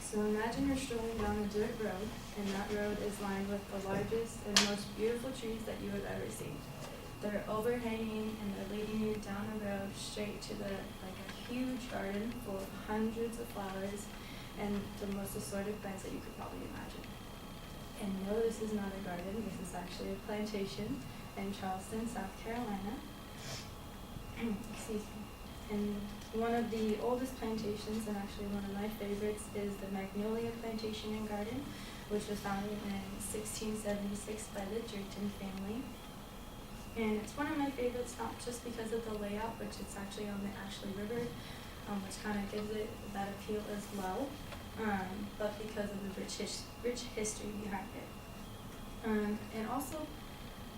So imagine you're strolling down a dirt road, and that road is lined with the largest and most beautiful trees that you have ever seen. They're overhanging and they're leading you down the road straight to a huge garden full of hundreds of flowers and the most assorted plants that you could probably imagine. And no, this is not a garden, this is actually a plantation in Charleston, South Carolina. Excuse me. And one of the oldest plantations, and actually one of my favorites, is the Magnolia Plantation and Garden, which was founded in 1676 by the Drayton family. And it's one of my favorites, not just because of the layout, which it's actually on the Ashley River, which kind of gives it that appeal as well, but because of the rich history behind it. And also,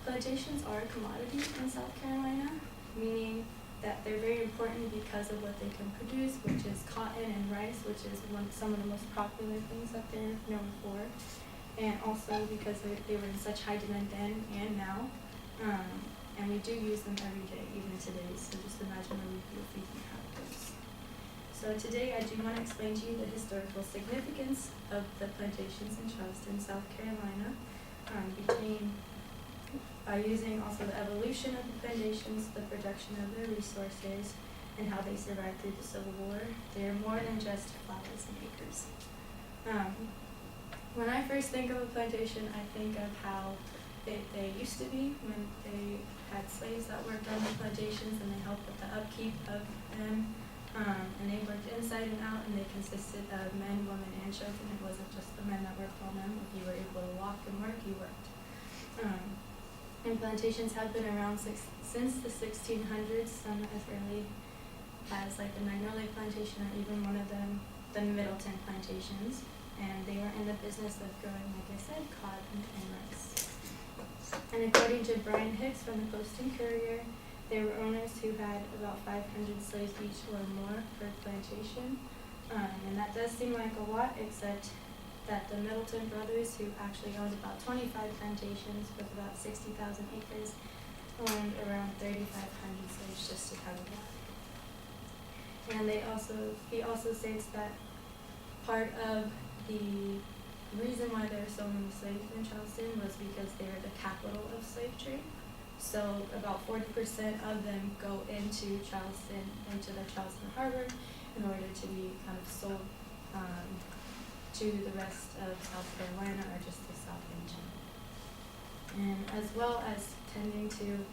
plantations are a commodity in South Carolina, meaning that they're very important because of what they can produce, which is cotton and rice, which is some of the most popular things that they're known for, and also because they were in such high demand then and now. And we do use them every day, even today, so just imagine how if we didn't have those. So today I do want to explain to you the historical significance of the plantations in Charleston, South Carolina, by using also the evolution of the plantations, the production of their resources, and how they survived through the Civil War. They are more than just flowers and acres. When I first think of a plantation, I think of how they used to be when they had slaves that worked on the plantations and they helped with the upkeep of them. And they worked inside and out, and they consisted of men, women, and children. It wasn't just the men that worked on them. If you were able to walk and work, you worked. And plantations have been around since the 1600s, some as early as the Magnolia Plantation, or even one of them, the Middleton plantations. And they were in the business of growing, like I said, cotton and rice. And according to Brian Hicks from the Post and Courier, there were owners who had about 500 slaves each or more per plantation. And that does seem like a lot, except that the Middleton brothers, who actually owned about 25 plantations with about 60,000 acres, owned around 3,500 slaves just to cover that. And he also states that part of the reason why there are so many slaves in Charleston was because they are the capital of slave trade. So about 40% of them go into Charleston, into the Charleston Harbor, in order to be kind of sold to the rest of South Carolina or just the South in general. And as well as tending to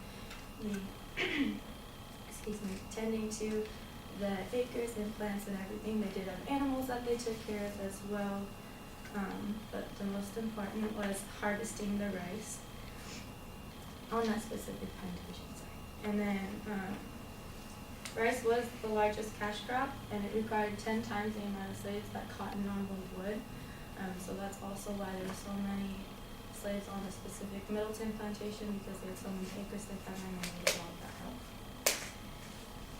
the acres and plants and everything, they did have animals that they took care of as well. But the most important was harvesting the rice on that specific plantation site. And then rice was the largest cash crop, and it required 10 times the amount of slaves that cotton normally would. So that's also why there were so many slaves on the specific Middleton plantation, because there were so many acres they primarily needed all of that help.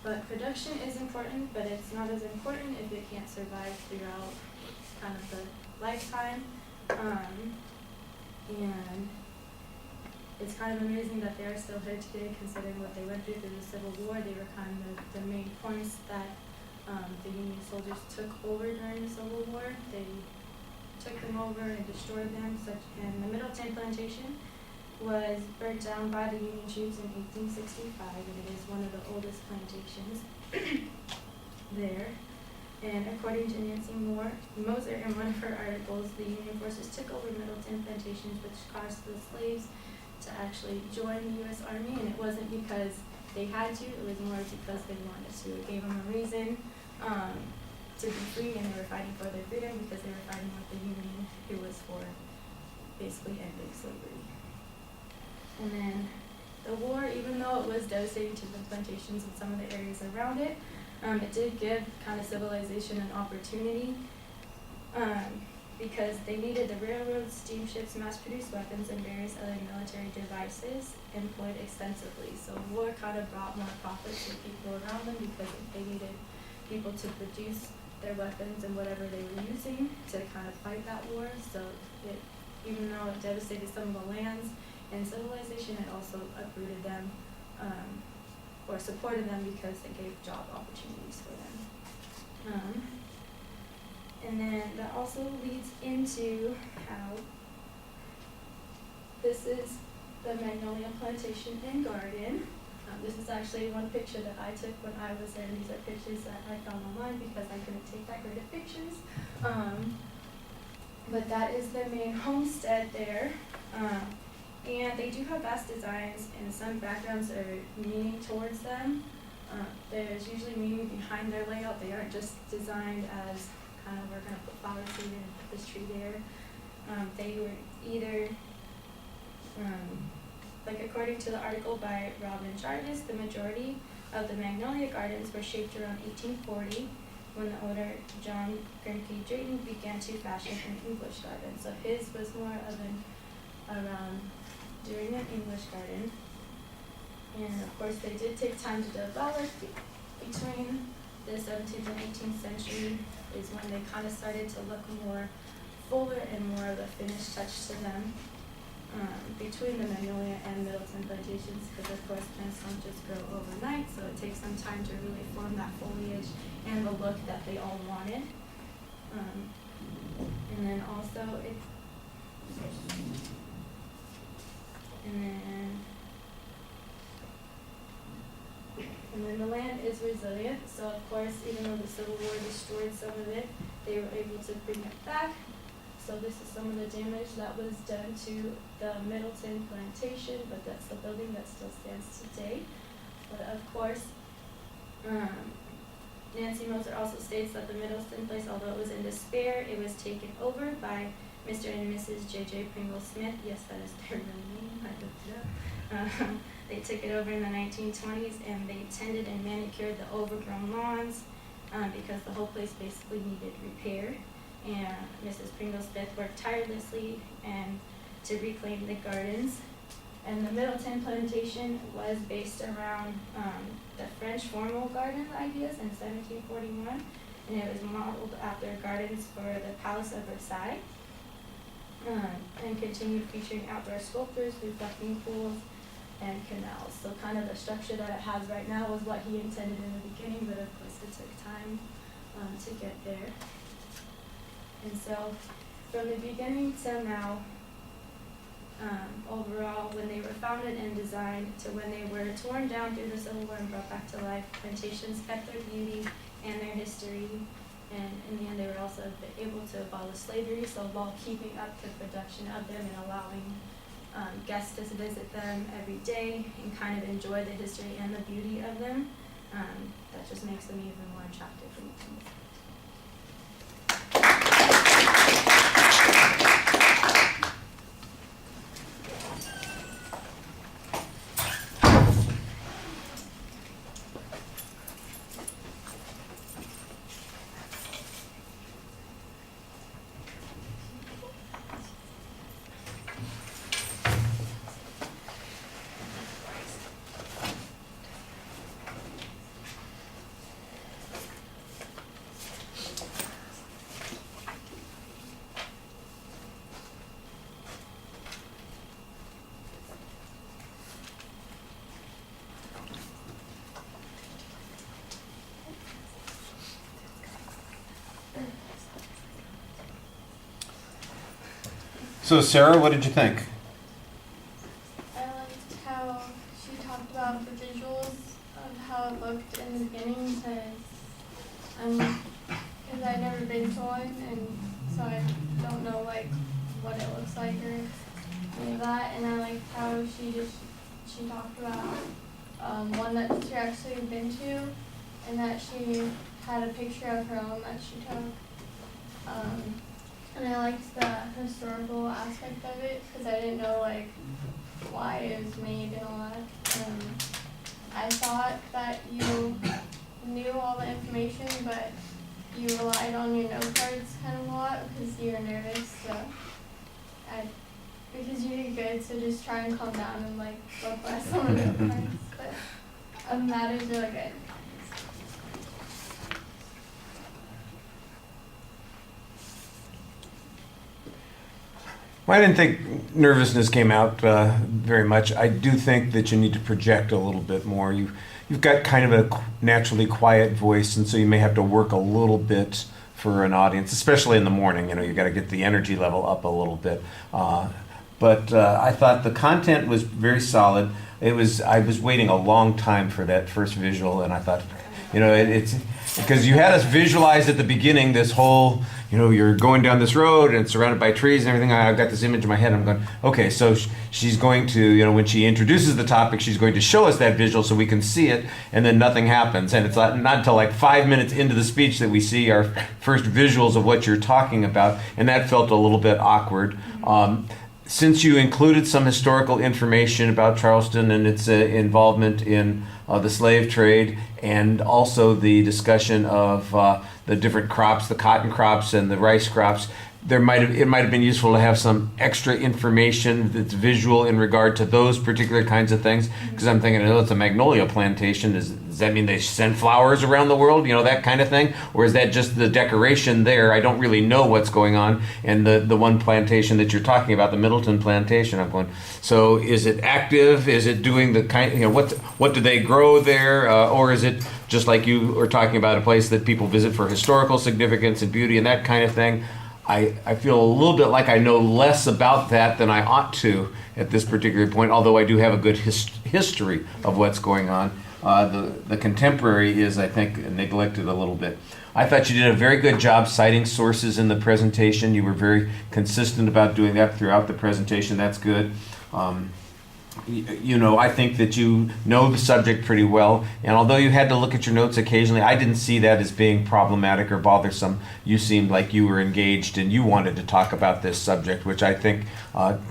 But production is important, but it's not as important if it can't survive throughout kind of the lifetime. And it's kind of amazing that they are still here today, considering what they went through the Civil War. They were kind of the main points that the Union soldiers took over during the Civil War. They took them over and destroyed them. And the Middleton plantation was burnt down by the Union troops in 1865, and it is one of the oldest plantations there. And according to Nancy Moser, in one of her articles, the Union forces took over Middleton plantations, which caused the slaves to actually join the U.S. Army, and it wasn't because they had to, it was more because they wanted to. It gave them a reason to be free, and they were fighting for their freedom because they were fighting with the Union, who was for basically ending slavery. And then the war, even though it was devastating to the plantations and some of the areas around it, it did give kind of civilization an opportunity, because they needed the railroads, steamships, mass-produced weapons, and various other military devices employed extensively. So war kind of brought more profit to people around them, because they needed people to produce their weapons and whatever they were using to kind of fight that war. So even though it devastated some of the lands and civilization, it also uprooted them, or supported them, because it gave job opportunities for them. And then the that also leads into how this is the Magnolia Plantation and Garden. This is actually one picture that I took when I was there. These are pictures that I found online because I couldn't take that great of pictures. But that is the main homestead there. And they do have vast designs, and some backgrounds are meaning towards them. There's usually meaning behind their layout. They aren't just designed as kind of, we're going to put flowers here and put this tree there. They were either, like according to the article by Robin Jarvis, the majority of the Magnolia Gardens were shaped around 1840 when the owner John Grimke Drayton began to fashion an English garden. So his was more of an around during an English garden. And of course they did take time to develop. Between the 17th and 18th century is when they kind of started to look more fuller and more of a finished touch to them. Between the Magnolia and Middleton plantations, because of course plants don't just grow overnight, so it takes some time to really form that foliage and the look that they all wanted. And then also and then the land is resilient, so of course even though the Civil War destroyed some of it, they were able to bring it back. So this is some of the damage that was done to the Middleton plantation, but that's the building that still stands today. But of course, Nancy Moser also states that the Middleton place, although it was in despair, it was taken over by Mr. and Mrs. J.J. Pringle Smith. Yes, that is their real name. I looked it up. They took it over in the 1920s, and they tended and manicured the overgrown lawns because the whole place basically needed repair. And Mrs. Pringle Smith worked tirelessly and to reclaim the gardens. And the Middleton plantation was based around the French formal garden ideas in 1741, and it was modeled after gardens for the Palace of Versailles, and continued featuring outdoor sculptures, reflecting pools, and canals. So kind of the structure that it has right now was what he intended in the beginning, but of course it took time to get there. And so from the beginning till now, overall, when they were founded and designed to when they were torn down through the Civil War and brought back to life, plantations kept their beauty and their history. And in the end, they were also able to abolish slavery, so while keeping up the production of them and allowing guests to visit them every day and kind of enjoy the history and the beauty of them, that just makes them even more attractive for me. So Sarah, what did you think? I liked how she talked about the visuals of how it looked in the beginning, because I'd never been to one, and so I don't know like what it looks like or any of that. And I liked how she talked about one that she actually had been to, and that she had a picture of her own that she took. And I liked the historical aspect of it because I didn't know like why it was made and all that. I thought that you knew all the information, but you relied on your note cards kind of a lot because you were nervous. So because you did good, so just try and calm down and like look less on the note cards. But other than that, it was really good. Well, I didn't think nervousness came out very much. I do think that you need to project a little bit more. You've got kind of a naturally quiet voice, and so you may have to work a little bit for an audience, especially in the morning. You got to get the energy level up a little bit. But I thought the content was very solid. I was waiting a long time for that first visual, and I thought, it's because you had us visualize at the beginning this whole, you're going down this road and it's surrounded by trees and everything. I've got this image in my head. I'm going, okay, so she's going to, when she introduces the topic, she's going to show us that visual so we can see it, and then nothing happens. And it's not until like 5 minutes into the speech that we see our first visuals of what you're talking about, and that felt a little bit awkward. Since you included some historical information about Charleston and its involvement in the slave trade, and also the discussion of the different crops, the cotton crops and the rice crops, it might have been useful to have some extra information that's visual in regard to those particular kinds of things. Because I'm thinking, it's a magnolia plantation. Does that mean they send flowers around the world? That kind of thing? Or is that just the decoration there? I don't really know what's going on. And the one plantation that you're talking about, the Middleton plantation, I'm going, so is it active? Is it doing the kind, what do they grow there? Or is it just like you were talking about, a place that people visit for historical significance and beauty and that kind of thing? I feel a little bit like I know less about that than I ought to at this particular point, although I do have a good history of what's going on. The contemporary is, I think, neglected a little bit. I thought you did a very good job citing sources in the presentation. You were very consistent about doing that throughout the presentation. That's good. I think that you know the subject pretty well, and although you had to look at your notes occasionally, I didn't see that as being problematic or bothersome. You seemed like you were engaged and you wanted to talk about this subject, which I think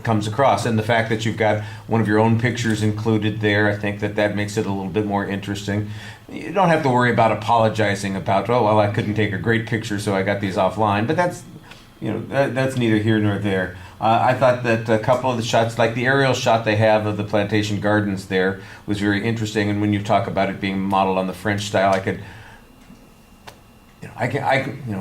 comes across. And the fact that you've got one of your own pictures included there, I think that makes it a little bit more interesting. You don't have to worry about apologizing about, I couldn't take a great picture, so I got these offline. But that's neither here nor there. I thought that a couple of the shots, like the aerial shot they have of the plantation gardens there, was very interesting. And when you talk about it being modeled on the French style,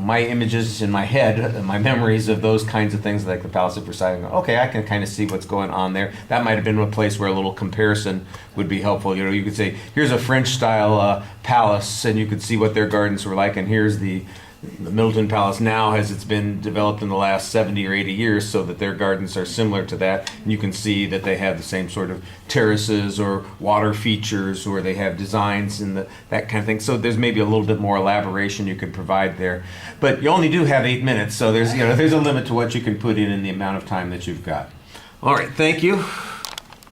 my images in my head, my memories of those kinds of things, like the Palace of Versailles, okay, I can kind of see what's going on there. That might have been a place where a little comparison would be helpful. You could say, here's a French style palace, and you could see what their gardens were like, and here's the Middleton Palace now as it's been developed in the last 70 or 80 years, so that their gardens are similar to that. And you can see that they have the same sort of terraces or water features, or they have designs and that kind of thing. So there's maybe a little bit more elaboration you could provide there. But you only do have 8 minutes, so there's a limit to what you can put in the amount of time that you've got. All right, thank you.